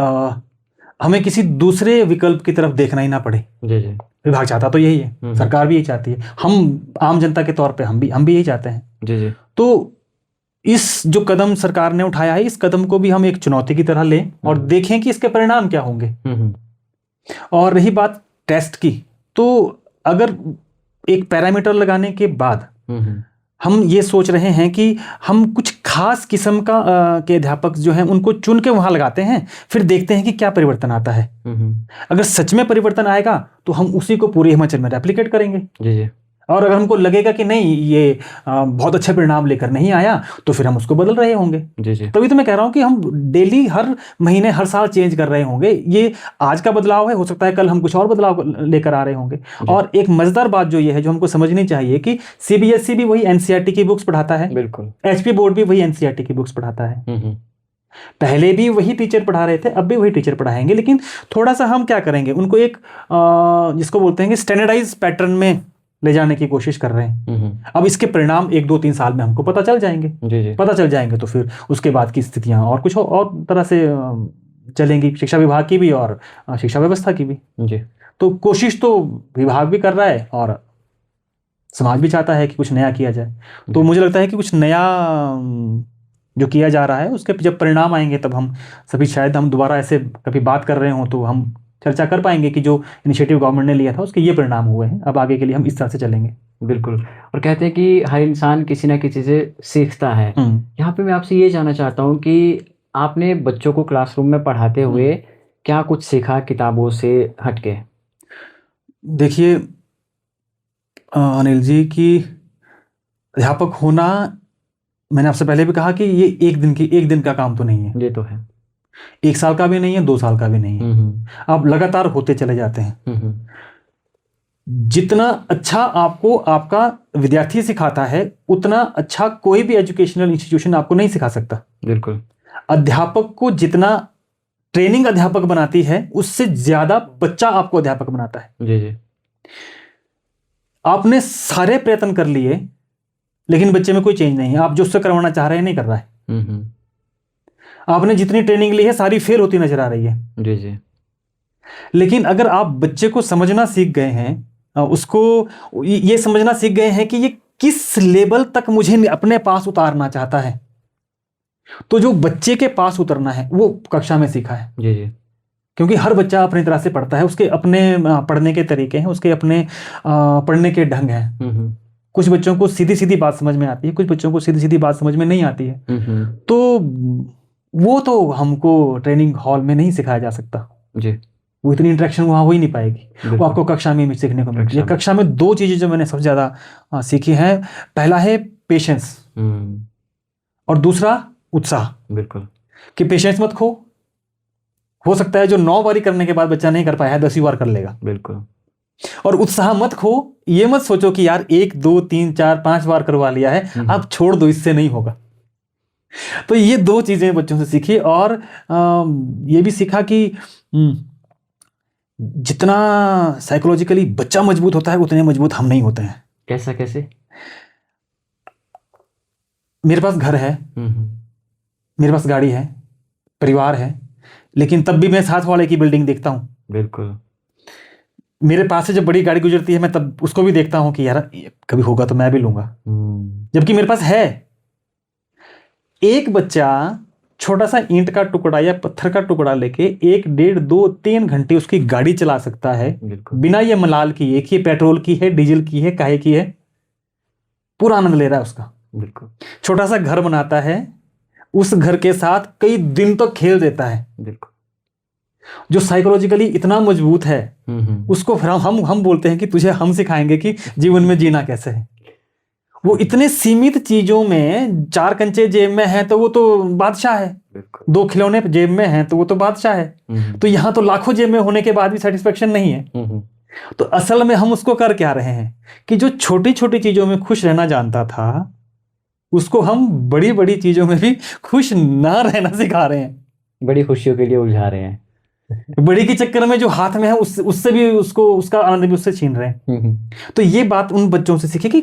हमें किसी दूसरे विकल्प की तरफ देखना ही ना पड़े। जी जी। विभाग चाहता तो यही है, सरकार भी यही चाहती है, हम आम जनता के तौर पे हम भी यही चाहते हैं। जी जी। तो इस जो कदम सरकार ने उठाया है, इस कदम को भी हम एक चुनौती की तरह लें और देखें कि इसके परिणाम क्या होंगे। और रही बात टेस्ट की, तो अगर एक पैरामीटर लगाने के बाद हम ये सोच रहे हैं कि हम कुछ खास किस्म का के अध्यापक जो हैं उनको चुन के वहां लगाते हैं, फिर देखते हैं कि क्या परिवर्तन आता है। अगर सच में परिवर्तन आएगा तो हम उसी को पूरे हिमाचल में रेप्लिकेट करेंगे। जी जी। और अगर हमको लगेगा कि नहीं ये बहुत अच्छे परिणाम लेकर नहीं आया, तो फिर हम उसको बदल रहे होंगे। जी जी। तभी तो मैं कह रहा हूँ कि हम डेली, हर महीने, हर साल चेंज कर रहे होंगे। ये आज का बदलाव है, हो सकता है कल हम कुछ और बदलाव लेकर आ रहे होंगे। और एक मजेदार बात जो ये है, जो हमको समझनी चाहिए, कि सीबीएसई भी वही एनसीईआरटी की बुक्स पढ़ाता है, बिल्कुल, एचपी बोर्ड भी वही एनसीईआरटी की बुक्स पढ़ाता है। पहले भी वही टीचर पढ़ा रहे थे, अब भी वही टीचर पढ़ाएंगे, लेकिन थोड़ा सा हम क्या करेंगे, उनको एक जिसको बोलते हैं कि स्टैंडर्डाइज पैटर्न में ले जाने की कोशिश कर रहे हैं। अब इसके परिणाम 1-2-3 साल में हमको पता चल जाएंगे। जी जी। पता चल जाएंगे तो फिर उसके बाद की स्थितियां और कुछ और तरह से चलेंगी, शिक्षा विभाग की भी और शिक्षा व्यवस्था की भी। जी। तो कोशिश तो विभाग भी कर रहा है और समाज भी चाहता है कि कुछ नया किया जाए। तो मुझे लगता है कि कुछ नया जो किया जा रहा है, उसके जब परिणाम आएंगे तब हम सभी, शायद हम दोबारा ऐसे कभी बात कर रहे हों तो हम चर्चा कर पाएंगे कि जो इनिशिएटिव गवर्नमेंट ने लिया था उसके ये परिणाम हुए हैं, अब आगे के लिए हम इस तरह से चलेंगे। बिल्कुल। और कहते हैं कि हर इंसान किसी ना किसी से सीखता है। यहाँ पे मैं आपसे ये जानना चाहता हूँ कि आपने बच्चों को क्लासरूम में पढ़ाते हुए क्या कुछ सीखा किताबों से हटके? देखिए अनिल जी, कि अध्यापक होना, मैंने आपसे पहले भी कहा कि ये एक दिन का काम तो नहीं है। ये तो है। 1 साल का भी नहीं है, 2 साल का भी नहीं है। आप लगातार होते चले जाते हैं। जितना अच्छा आपको आपका विद्यार्थी सिखाता है, उतना अच्छा कोई भी एजुकेशनल इंस्टीट्यूशन आपको नहीं सिखा सकता। बिल्कुल। अध्यापक को जितना ट्रेनिंग अध्यापक बनाती है, उससे ज्यादा बच्चा आपको अध्यापक बनाता है। जी जी। आपने सारे प्रयत्न कर लिए, लेकिन बच्चे में कोई चेंज नहीं है। आप जो उससे करवाना चाह रहे हैं नहीं कर रहा है। आपने जितनी ट्रेनिंग ली है सारी फेल होती नजर आ रही है। जी जी। लेकिन अगर आप बच्चे को समझना सीख गए हैं, उसको ये समझना सीख गए हैं कि ये किस लेवल तक मुझे अपने पास उतारना चाहता है, तो जो बच्चे के पास उतरना है वो कक्षा में सीखा है। जी जी। क्योंकि हर बच्चा अपनी तरह से पढ़ता है, उसके अपने पढ़ने के तरीके हैं, उसके अपने पढ़ने के ढंग हैं। कुछ बच्चों को सीधी सीधी बात समझ में आती है, कुछ बच्चों को सीधी सीधी बात समझ में नहीं आती है। तो वो तो हमको ट्रेनिंग हॉल में नहीं सिखाया जा सकता जी। वो इतनी इंटरेक्शन वहाँ हो ही नहीं पाएगी, वो आपको कक्षा में सीखने को मिलती है। कक्षा में 2 चीज़ें जो मैंने सबसे ज़्यादा सीखी हैं, पहला है पेशेंस और दूसरा उत्साह। बिल्कुल, कि पेशेंस मत खो। हो सकता है जो 9 बारी करने के बाद बच्चा नहीं कर पाया है, 10वीं बार कर लेगा। बिल्कुल। और उत्साह मत खो, ये मत सोचो कि यार 1 2 3 4 5 बार करवा लिया है, अब छोड़ दो, इससे नहीं होगा। तो ये 2 चीजें बच्चों से सीखी। और ये भी सीखा कि जितना साइकोलॉजिकली बच्चा मजबूत होता है, उतने मजबूत हम नहीं होते हैं। कैसा? कैसे? मेरे पास घर है, मेरे पास गाड़ी है, परिवार है, लेकिन तब भी मैं साथ वाले की बिल्डिंग देखता हूं। बिल्कुल। मेरे पास से जब बड़ी गाड़ी गुजरती है, मैं तब उसको भी देखता हूं कि यार कभी होगा तो मैं भी लूंगा, जबकि मेरे पास है। एक बच्चा छोटा सा ईंट का टुकड़ा या पत्थर का टुकड़ा लेके 1, 1.5, 2, 3 घंटे उसकी गाड़ी चला सकता है बिल्कुल बिना ये मलाल किए कि ये पेट्रोल की है, डीजल की है, काहे की है, पूरा आनंद ले रहा है उसका। बिल्कुल छोटा सा घर बनाता है, उस घर के साथ कई दिन तक खेल देता है। बिल्कुल। जो साइकोलॉजिकली इतना मजबूत है, हम्म। उसको फिर हम बोलते हैं कि तुझे हम सिखाएंगे कि जीवन में जीना कैसे है। वो इतने सीमित चीजों में 4 कंचे जेब में है तो वो तो बादशाह है, बिल्कुल 2 खिलौने जेब में हैं तो वो तो बादशाह है। तो यहाँ तो लाखों जेब में होने के बाद भी सेटिस्फेक्शन नहीं है। तो असल में हम उसको कर क्या रहे हैं कि जो छोटी छोटी चीजों में खुश रहना जानता था, उसको हम बड़ी बड़ी चीजों में भी खुश ना रहना सिखा रहे हैं, बड़ी खुशियों के लिए उलझा रहे हैं। बड़ी के चक्कर में जो हाथ में है उससे भी उसको उसका आनंद भी उससे छीन रहे हैं। तो ये बात उन बच्चों से सीखे कि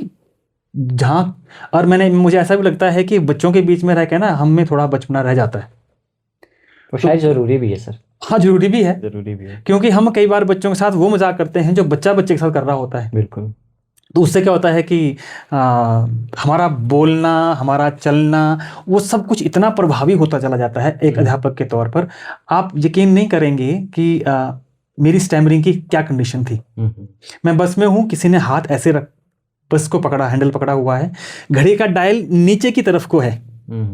जहाँ, और मुझे ऐसा भी लगता है कि बच्चों के बीच में रह के ना हम में थोड़ा बचपना रह जाता है। और शायद जरूरी भी है सर। हाँ, जरूरी भी है, जरूरी भी है। क्योंकि हम कई बार बच्चों के साथ वो मजाक करते हैं जो बच्चा बच्चे के साथ कर रहा होता है। बिल्कुल। तो उससे क्या होता है कि हमारा बोलना, हमारा चलना, वो सब कुछ इतना प्रभावी होता चला जाता है एक अध्यापक के तौर पर। आप यकीन नहीं करेंगे कि मेरी स्टैमरिंग की क्या कंडीशन थी। मैं बस में हूँ, किसी ने हाथ ऐसे बस को पकड़ा, हैंडल पकड़ा हुआ है, घड़ी का डायल नीचे की तरफ को है,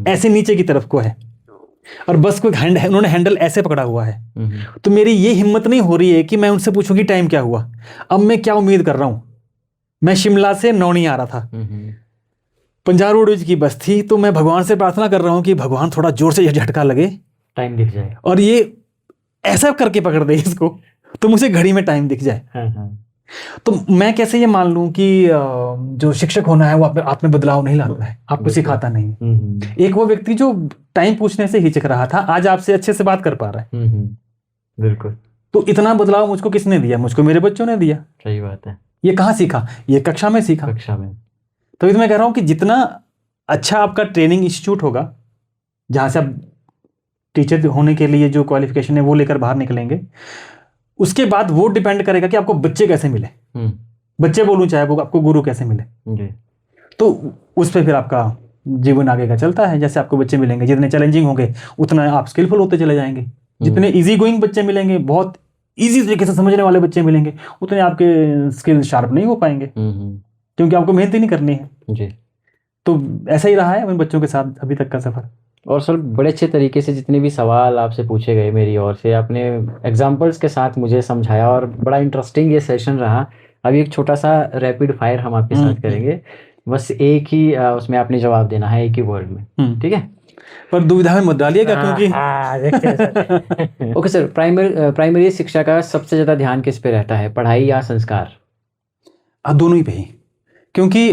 ऐसे नीचे की तरफ को है, और बस को उन्होंने हैंडल ऐसे पकड़ा हुआ है। तो मेरी ये हिम्मत नहीं हो रही है कि मैं उनसे पूछूं कि टाइम क्या हुआ। अब मैं क्या उम्मीद कर रहा हूं, मैं शिमला से नौनी आ रहा था, पंजाब रोड की बस थी, तो मैं भगवान से प्रार्थना कर रहा हूं कि भगवान थोड़ा जोर से झटका लगे, टाइम दिख जाए, और ये ऐसा करके पकड़ दे इसको तो मुझे घड़ी में टाइम दिख जाए। तो मैं कैसे ये मान लूं कि जो शिक्षक होना है वो आप में बदलाव नहीं लाता है, आपको सिखाता नहीं। एक वो व्यक्ति जो टाइम पूछने से हिचक रहा था, आज आपसे अच्छे से बात कर पा रहा है। बिल्कुल। तो इतना बदलाव मुझको किसने दिया? मुझको मेरे बच्चों ने दिया। सही बात है। ये कहाँ सीखा? ये कक्षा में सीखा। कक्षा में। तो मैं कह रहा हूँ कि जितना अच्छा आपका ट्रेनिंग इंस्टीट्यूट होगा, जहाँ से आप टीचर होने के लिए जो क्वालिफिकेशन है वो लेकर बाहर निकलेंगे, उसके बाद वो डिपेंड करेगा कि आपको बच्चे कैसे मिले। बच्चे बोलूं चाहे वो आपको गुरु कैसे मिले। तो उस पर फिर आपका जीवन आगे का चलता है। जैसे आपको बच्चे मिलेंगे, जितने चैलेंजिंग होंगे उतना आप स्किलफुल होते चले जाएंगे। जितने इजी गोइंग बच्चे मिलेंगे, बहुत इजी तरीके से समझने वाले बच्चे मिलेंगे, उतने आपके स्किल शार्प नहीं हो पाएंगे, क्योंकि आपको मेहनत ही नहीं करनी है जी। तो ऐसा ही रहा है उन बच्चों के साथ अभी तक का सफर। और सर बड़े अच्छे तरीके से जितने भी सवाल आपसे पूछे गए मेरी ओर से, आपने एग्जांपल्स के साथ मुझे समझाया, और बड़ा इंटरेस्टिंग ये सेशन रहा। अभी एक छोटा सा रैपिड फायर हम आपके साथ करेंगे, बस एक ही उसमें आपने जवाब देना है, एक ही वर्ड में, ठीक है? पर दुविधा में मत डालिएगा, क्योंकि ओके सर। प्राइमरी शिक्षा का सबसे ज्यादा ध्यान किस पे रहता है, पढ़ाई या संस्कार? दोनों ही पे ही, क्योंकि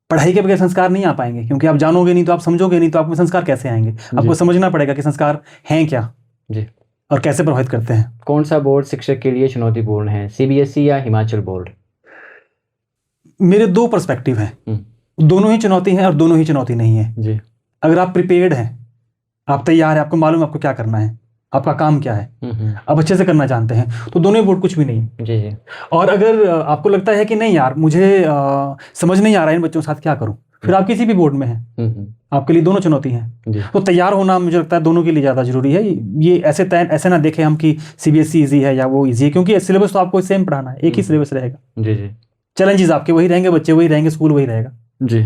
पढ़ाई के बगैर संस्कार नहीं आ पाएंगे, क्योंकि आप जानोगे नहीं तो आप समझोगे नहीं तो आप में संस्कार कैसे आएंगे? आपको समझना पड़ेगा कि संस्कार हैं क्या जी, और कैसे प्रभावित करते हैं। कौन सा बोर्ड शिक्षक के लिए चुनौतीपूर्ण है, सीबीएसई या हिमाचल बोर्ड? मेरे 2 पर्सपेक्टिव हैं, दोनों ही चुनौती हैं और दोनों ही चुनौती नहीं है जी। अगर आप प्रिपेयर्ड हैं, आप तैयार हैं, आपको मालूम है आपको क्या करना है, आपका काम क्या है, आप अच्छे से करना जानते हैं, तो दोनों ही बोर्ड कुछ भी नहीं जी जी। और अगर आपको लगता है कि नहीं यार मुझे समझ नहीं आ रहा है इन बच्चों के साथ क्या करूं, फिर आप किसी भी बोर्ड में हैं, आपके लिए दोनों चुनौती हैं। तो तैयार होना मुझे लगता है दोनों के लिए ज़्यादा जरूरी है। ये ऐसे ना देखें हम कि सीबीएसई ईजी है या वो ईजी है, क्योंकि सिलेबस तो आपको सेम पढ़ाना है, एक ही सिलेबस रहेगा जी जी। चैलेंजेस आपके वही रहेंगे, बच्चे वही रहेंगे, स्कूल वही रहेगा जी।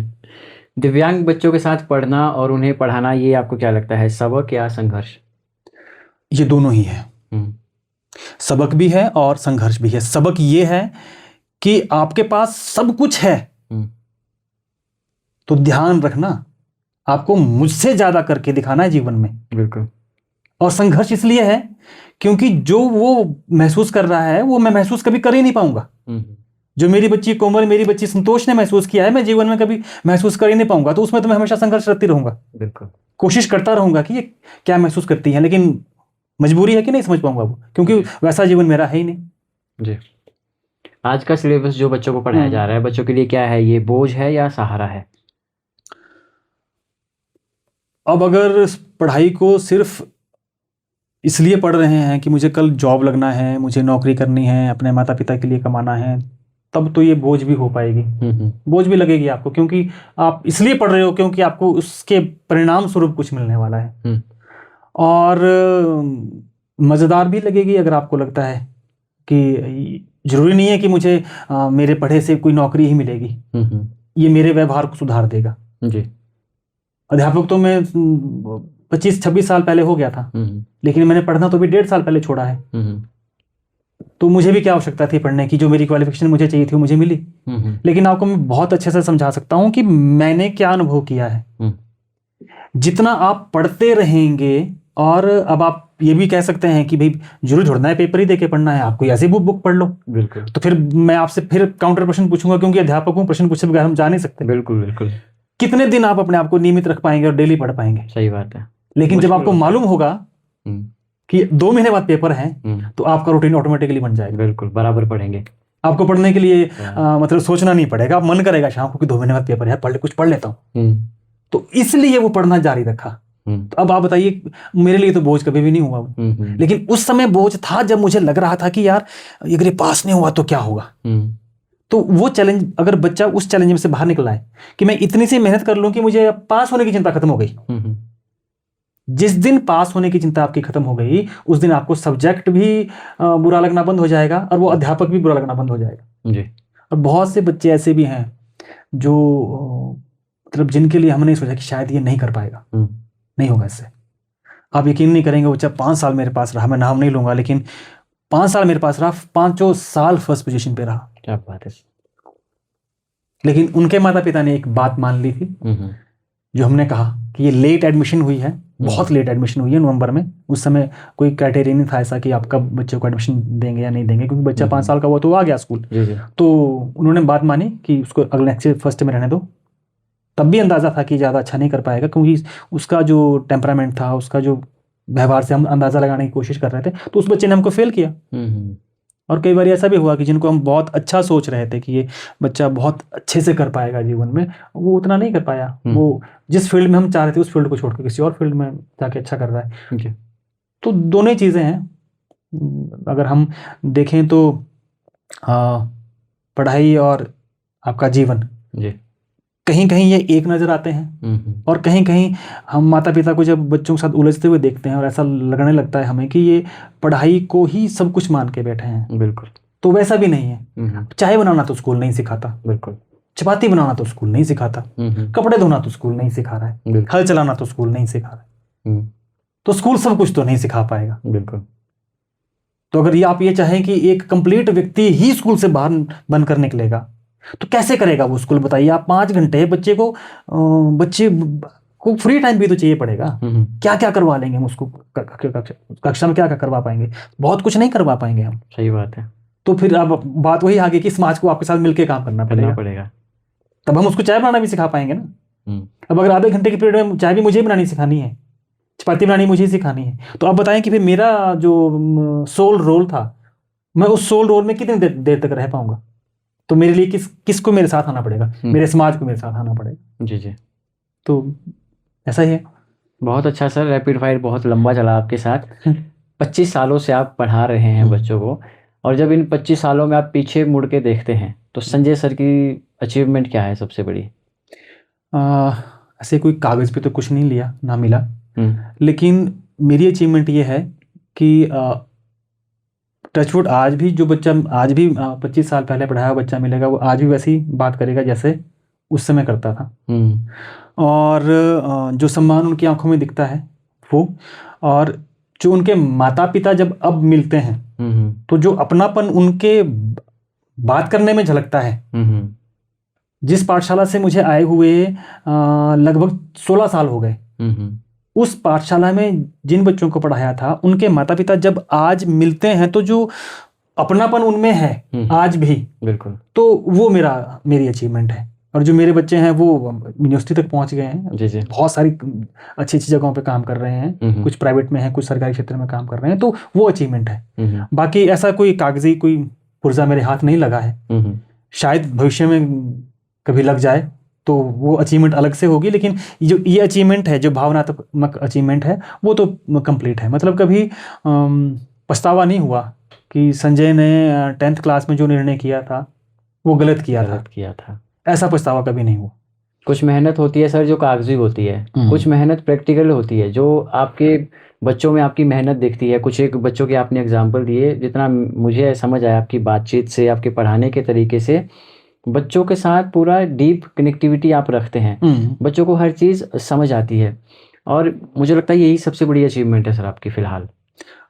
दिव्यांग बच्चों के साथ पढ़ना और उन्हें पढ़ाना, ये आपको क्या लगता है, सबक या संघर्ष? ये दोनों ही है, सबक भी है और संघर्ष भी है। सबक ये है कि आपके पास सब कुछ है, तो ध्यान रखना आपको मुझसे ज्यादा करके दिखाना है जीवन में। बिल्कुल। और संघर्ष इसलिए है क्योंकि जो वो महसूस कर रहा है वो मैं महसूस कभी कर ही नहीं पाऊंगा। जो मेरी बच्ची कोमल, मेरी बच्ची संतोष ने महसूस किया है, मैं जीवन में कभी महसूस कर ही नहीं पाऊंगा। तो उसमें तो मैं हमेशा संघर्ष करती रहूंगा। बिल्कुल। कोशिश करता रहूंगा कि ये क्या महसूस करती है, लेकिन मजबूरी है कि नहीं समझ पाऊंगा वो, क्योंकि वैसा जीवन मेरा है ही नहीं जी। आज का सिलेबस जो बच्चों को पढ़ाया जा रहा है, बच्चों के लिए क्या है, ये बोझ है या सहारा है? अब अगर पढ़ाई को सिर्फ इसलिए पढ़ रहे हैं कि मुझे कल जॉब लगना है, मुझे नौकरी करनी है, अपने माता पिता के लिए कमाना है, तब तो ये बोझ भी हो पाएगी, बोझ भी लगेगी आपको, क्योंकि आप इसलिए पढ़ रहे हो क्योंकि आपको उसके परिणाम स्वरूप कुछ मिलने वाला है। और मज़ेदार भी लगेगी अगर आपको लगता है कि जरूरी नहीं है कि मुझे मेरे पढ़े से कोई नौकरी ही मिलेगी, ये मेरे व्यवहार को सुधार देगा जी। अध्यापक तो मैं 25-26 साल पहले हो गया था, लेकिन मैंने पढ़ना तो भी 1.5 साल पहले छोड़ा है। तो मुझे भी क्या आवश्यकता थी पढ़ने की, जो मेरी क्वालिफिकेशन मुझे चाहिए थी वो मुझे मिली। लेकिन आपको मैं बहुत अच्छे से समझा सकता हूँ कि मैंने क्या अनुभव किया है। जितना आप पढ़ते रहेंगे, और अब आप ये भी कह सकते हैं कि भाई जरूर छोड़ना है पेपर ही देके पढ़ना है, आपको ऐसे बुक पढ़ लो। बिल्कुल। तो फिर मैं आपसे फिर काउंटर प्रश्न पूछूंगा, क्योंकि अध्यापक को प्रश्न पूछे बगैर हम जा नहीं सकते। बिल्कुल बिल्कुल। कितने दिन आप अपने आप को नियमित रख पाएंगे और डेली पढ़ पाएंगे? सही बात है। लेकिन जब आपको मालूम होगा कि 2 महीने बाद पेपर है, तो आपका रूटीन ऑटोमेटिकली बन जाएगा। बिल्कुल, बराबर पढ़ेंगे। आपको पढ़ने के लिए मतलब सोचना नहीं पड़ेगा, आप मन करेगा शाम को कि 2 महीने बाद पेपर है, कुछ पढ़ लेता हूँ। तो इसलिए वो पढ़ना जारी रखा। तो अब आप बताइए, मेरे लिए तो बोझ कभी भी नहीं हुआ वो। लेकिन उस समय बोझ था जब मुझे लग रहा था कि यार अगर ये पास नहीं हुआ तो क्या होगा। तो वो चैलेंज, अगर बच्चा उस चैलेंज में से बाहर निकला है कि मैं इतनी सी मेहनत कर लूं कि मुझे पास होने की चिंता खत्म हो गई। जिस दिन पास होने की चिंता आपकी खत्म हो गई, उस दिन आपको सब्जेक्ट भी बुरा लगना बंद हो जाएगा, और वो अध्यापक भी बुरा लगना बंद हो जाएगा जी। और बहुत से बच्चे ऐसे भी हैं जो मतलब जिनके लिए हमने नहीं सोचा कि शायद ये नहीं कर पाएगा, नहीं होगा इससे। आप यकीन नहीं करेंगे, बच्चा 5 साल मेरे पास रहा, मैं नाम नहीं लूंगा, लेकिन 5 साल मेरे पास रहा, 5 साल फर्स्ट पोजीशन पे रहा। क्या बात है। लेकिन उनके माता पिता ने एक बात मान ली थी, जो हमने कहा कि ये लेट एडमिशन हुई है, बहुत लेट एडमिशन हुई है नवंबर में। उस समय कोई क्राइटेरिया नहीं था ऐसा कि आप कब बच्चे को एडमिशन देंगे या नहीं देंगे, क्योंकि बच्चा 5 साल का हुआ तो आ गया स्कूल। तो उन्होंने बात मानी कि उसको अगले नेक्स्ट फर्स्ट में रहने दो। तब भी अंदाज़ा था कि ज़्यादा अच्छा नहीं कर पाएगा, क्योंकि उसका जो टेम्परामेंट था, उसका जो व्यवहार से हम अंदाज़ा लगाने की कोशिश कर रहे थे, तो उस बच्चे ने हमको फेल किया। और कई बार ऐसा भी हुआ कि जिनको हम बहुत अच्छा सोच रहे थे कि ये बच्चा बहुत अच्छे से कर पाएगा जीवन में, वो उतना नहीं कर पाया। वो जिस फील्ड में हम चाह रहे थे उस फील्ड को छोड़कर किसी और फील्ड में जाके अच्छा कर रहा है। तो दोनों ही चीज़ें हैं। अगर हम देखें तो पढ़ाई और आपका जीवन कहीं कहीं ये एक नज़र आते हैं, और कहीं कहीं हम माता पिता को जब बच्चों के साथ उलझते हुए देखते हैं और ऐसा लगने लगता है हमें कि ये पढ़ाई को ही सब कुछ मान के बैठे हैं। बिल्कुल। तो वैसा भी नहीं है। चाय बनाना तो स्कूल नहीं सिखाता, बिल्कुल। चपाती बनाना तो स्कूल नहीं सिखाता, कपड़े धोना तो स्कूल नहीं सिखा रहा है, हल चलाना तो स्कूल नहीं सिखा रहा है। तो स्कूल सब कुछ तो नहीं सिखा पाएगा। बिल्कुल। तो अगर आप ये चाहें कि एक कंप्लीट व्यक्ति ही स्कूल से बाहर बनकर निकलेगा, तो कैसे करेगा वो स्कूल? बताइए आप। 5 घंटे बच्चे को फ्री टाइम भी तो चाहिए पड़ेगा। क्या क्या करवा लेंगे हम उसको? कक्षा में क्या क्या करवा पाएंगे? बहुत कुछ नहीं करवा पाएंगे हम। सही बात है। तो फिर अब बात वही आ गई कि समाज को आपके साथ मिलकर काम करना पड़ेगा। तब हम उसको चाय बनाना भी सिखा पाएंगे ना। अब अगर आधे घंटे के पीरियड में चाय भी मुझे बनानी सिखानी है, चपाती बनानी मुझे सिखानी है, तो आप बताएं कि फिर मेरा जो सोल रोल था, मैं उस सोल रोल में कितनी देर तक रह पाऊंगा? तो मेरे लिए किसको मेरे साथ आना पड़ेगा? मेरे समाज को मेरे साथ आना पड़ेगा। जी जी। तो ऐसा ही है। बहुत अच्छा सर, रैपिड फायर बहुत लंबा चला आपके साथ। 25 सालों से आप पढ़ा रहे हैं बच्चों को, और जब इन 25 सालों में आप पीछे मुड़ के देखते हैं तो संजय सर की अचीवमेंट क्या है सबसे बड़ी? ऐसे कोई कागज़ पे तो कुछ नहीं लिया, ना मिला, लेकिन मेरी अचीवमेंट ये है कि टचवुड आज भी जो बच्चा आज भी 25 साल पहले पढ़ाया हुआ बच्चा मिलेगा, वो आज भी वैसी बात करेगा जैसे उस समय करता था। और जो सम्मान उनकी आंखों में दिखता है वो, और जो उनके माता पिता जब अब मिलते हैं तो जो अपनापन उनके बात करने में झलकता है। जिस पाठशाला से मुझे आए हुए लगभग 16 साल हो गए, उस पाठशाला में जिन बच्चों को पढ़ाया था, उनके माता पिता जब आज मिलते हैं तो जो अपनापन उनमें है आज भी, बिल्कुल, तो वो मेरी अचीवमेंट है। और जो मेरे बच्चे हैं वो यूनिवर्सिटी तक पहुंच गए हैं। जी जी। बहुत सारी अच्छी अच्छी जगहों पे काम कर रहे हैं, कुछ प्राइवेट में हैं, कुछ सरकारी क्षेत्र में काम कर रहे हैं, तो वो अचीवमेंट है। बाकी ऐसा कोई कागजी कोई पुर्जा मेरे हाथ नहीं लगा है। शायद भविष्य में कभी लग जाए तो वो अचीवमेंट अलग से होगी, लेकिन जो ये अचीवमेंट है, जो भावनात्मक अचीवमेंट है, वो तो कंप्लीट है। मतलब कभी पछतावा नहीं हुआ कि संजय ने 10th क्लास में जो निर्णय किया था वो गलत किया था। ऐसा पछतावा कभी नहीं हुआ। कुछ मेहनत होती है सर जो कागजी होती है, कुछ मेहनत प्रैक्टिकल होती है, जो आपके बच्चों में आपकी मेहनत दिखती है। कुछ एक बच्चों के आपने एग्जाम्पल दिए, जितना मुझे समझ आया आपकी बातचीत से, आपके पढ़ाने के तरीके से, बच्चों के साथ पूरा डीप कनेक्टिविटी आप रखते हैं, बच्चों को हर चीज़ समझ आती है, और मुझे लगता है यही सबसे बड़ी अचीवमेंट है सर आपकी फ़िलहाल।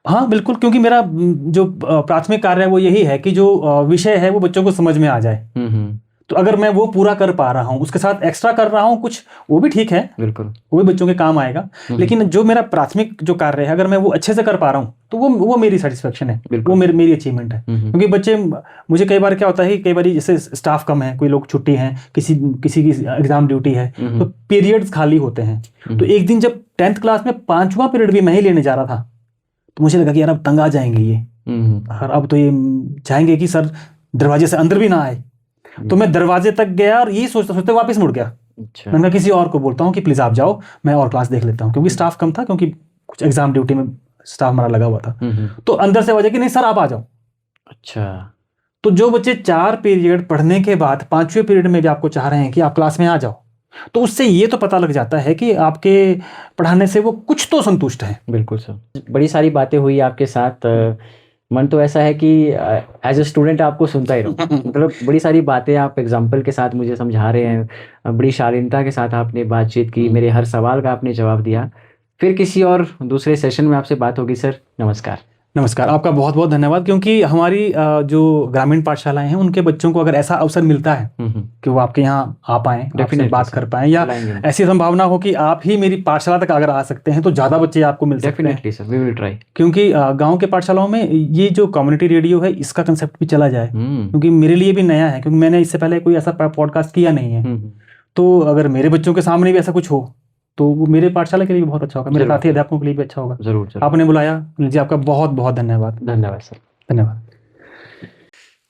हाँ बिल्कुल, क्योंकि मेरा जो प्राथमिक कार्य है वो यही है कि जो विषय है वो बच्चों को समझ में आ जाए। तो अगर मैं वो पूरा कर पा रहा हूँ, उसके साथ एक्स्ट्रा कर रहा हूँ कुछ, वो भी ठीक है, बिल्कुल वो भी बच्चों के काम आएगा। लेकिन जो मेरा प्राथमिक जो कार्य है, अगर मैं वो अच्छे से कर पा रहा हूँ तो वो मेरी सेटिस्फेक्शन है, वो मेरी अचीवमेंट है। क्योंकि बच्चे, मुझे कई बार क्या होता है, कई बार जैसे स्टाफ कम है, कोई लोग छुट्टी है, किसी की एग्जाम ड्यूटी है, तो पीरियड्स खाली होते हैं। तो एक दिन जब 10th क्लास में 5वां पीरियड भी मैं ही लेने जा रहा था, तो मुझे लगा कि यार अब तंग आ जाएंगे ये, और अब तो ये चाहेंगे कि सर दरवाजे से अंदर भी ना आए। तो मैं दरवाजे तक गया और यही सोचते सोचते वापस मुड़ गया। अच्छा। मैंने किसी और को बोलता हूँ कि प्लीज आप जाओ, मैं और क्लास देख लेता हूँ, क्योंकि स्टाफ कम था, क्योंकि कुछ एग्जाम ड्यूटी में स्टाफ हमारा लगा हुआ था। तो अंदर से वजह कि नहीं सर आप आ जाओ। अच्छा। तो जो बच्चे 4 पीरियड पढ़ने के बाद 5वें पीरियड में भी आपको चाह रहे हैं कि आप क्लास में आ जाओ, तो उससे ये तो पता लग जाता है कि आपके पढ़ाने से वो कुछ तो संतुष्ट है। बिल्कुल सर, बड़ी सारी बातें हुई आपके साथ, मन तो ऐसा है कि एज ए स्टूडेंट आपको सुनता ही रहूं। मतलब बड़ी सारी बातें आप एग्जाम्पल के साथ मुझे समझा रहे हैं, बड़ी शालीनता के साथ आपने बातचीत की, मेरे हर सवाल का आपने जवाब दिया। फिर किसी और दूसरे सेशन में आपसे बात होगी सर। नमस्कार। नमस्कार, आपका बहुत बहुत धन्यवाद। क्योंकि हमारी जो ग्रामीण पाठशालाएं हैं, उनके बच्चों को अगर ऐसा अवसर मिलता है कि वो आपके यहाँ आ पाएं, आपसे बात कर पाएं, या ऐसी संभावना हो कि आप ही मेरी पाठशाला तक अगर आ सकते हैं, तो ज़्यादा बच्चे आपको मिल सकते हैं। Definitely sir, we will try. क्योंकि गांव के पाठशालाओं में ये जो कम्युनिटी रेडियो है, इसका कंसेप्ट भी चला जाए, क्योंकि मेरे लिए भी नया है, क्योंकि मैंने इससे पहले कोई ऐसा पॉडकास्ट किया नहीं है। तो अगर मेरे बच्चों के सामने भी ऐसा कुछ हो, तो वो मेरे पाठशाला के लिए भी बहुत अच्छा होगा, मेरे साथी अध्यापकों के लिए भी अच्छा होगा। जरूर। आपने बुलाया जी, आपका बहुत बहुत धन्यवाद। धन्यवाद सर, धन्यवाद।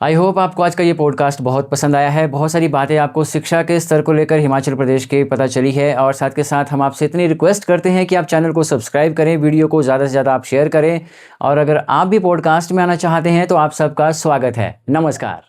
आई होप आपको आज का ये पॉडकास्ट बहुत पसंद आया है। बहुत सारी बातें आपको शिक्षा के स्तर को लेकर हिमाचल प्रदेश के पता चली है, और साथ के साथ हम आपसे इतनी रिक्वेस्ट करते हैं कि आप चैनल को सब्सक्राइब करें, वीडियो को ज़्यादा से ज़्यादा आप शेयर करें, और अगर आप भी पॉडकास्ट में आना चाहते हैं तो आप सबका स्वागत है। नमस्कार।